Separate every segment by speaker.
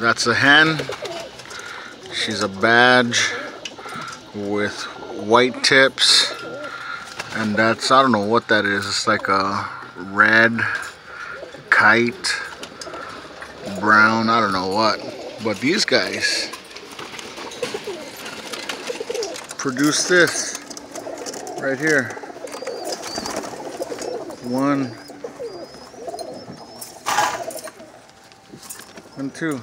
Speaker 1: That's a hen. She's a badge with white tips, and that's, I don't know what that is. It's like a red kite, brown, I don't know what. But these guys produce this right here. One and two.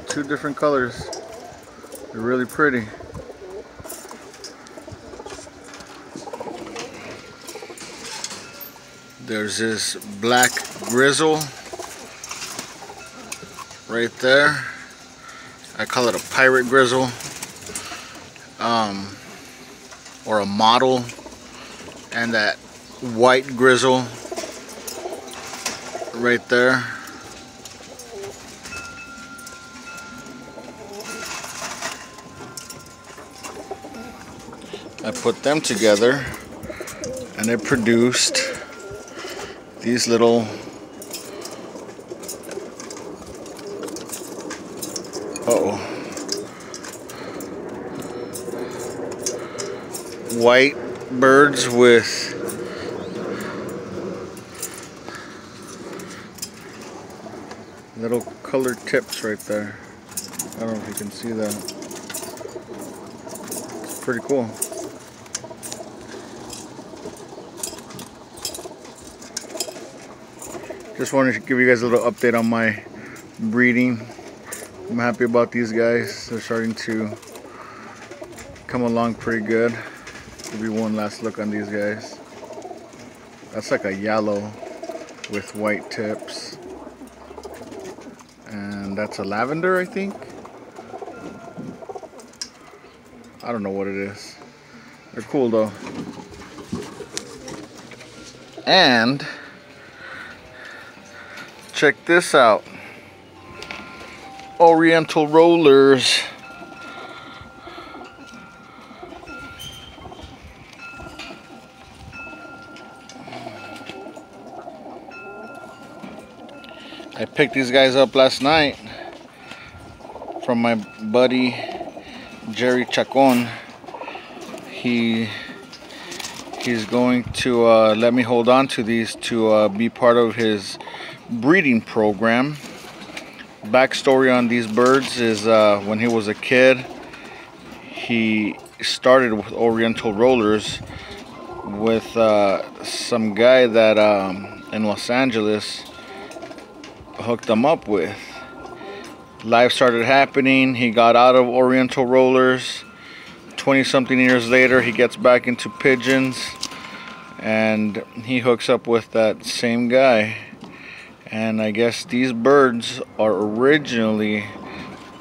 Speaker 1: Two different colors. They're really pretty. There's this black grizzle right there. I call it a pirate grizzle, or a model, and that white grizzle right there. I put them together and they produced these little white birds with little colored tips right there. I don't know if you can see that. It's pretty cool. Just wanted to give you guys a little update on my breeding. I'm happy about these guys. They're starting to come along pretty good. Give you one last look on these guys. That's like a yellow with white tips. And that's a lavender, I think. I don't know what it is. They're cool though. And check this out. Oriental rollers. I picked these guys up last night from my buddy Jerry Chacon. He's going to let me hold on to these to be part of his breeding program. Backstory on these birds is when he was a kid, he started with Oriental rollers with some guy that in Los Angeles hooked him up with. Life started happening. He got out of Oriental rollers. 20-something years later, he gets back into pigeons, and he hooks up with that same guy. And I guess these birds are originally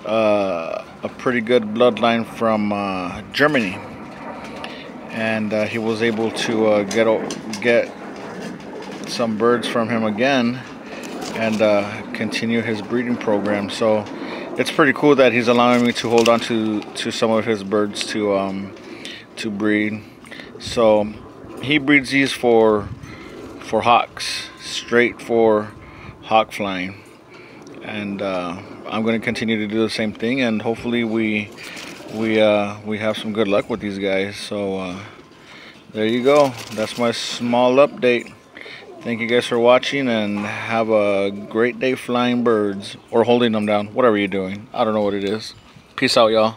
Speaker 1: a pretty good bloodline from Germany, and he was able to get some birds from him again and continue his breeding program. So it's pretty cool that he's allowing me to hold on to some of his birds to breed. So he breeds these for hawks, straight for hawk flying, and I'm going to continue to do the same thing, and hopefully we have some good luck with these guys. So there you go. That's my small update. Thank you guys for watching, and have a great day flying birds or holding them down, whatever you're doing. I don't know what it is. Peace out, y'all.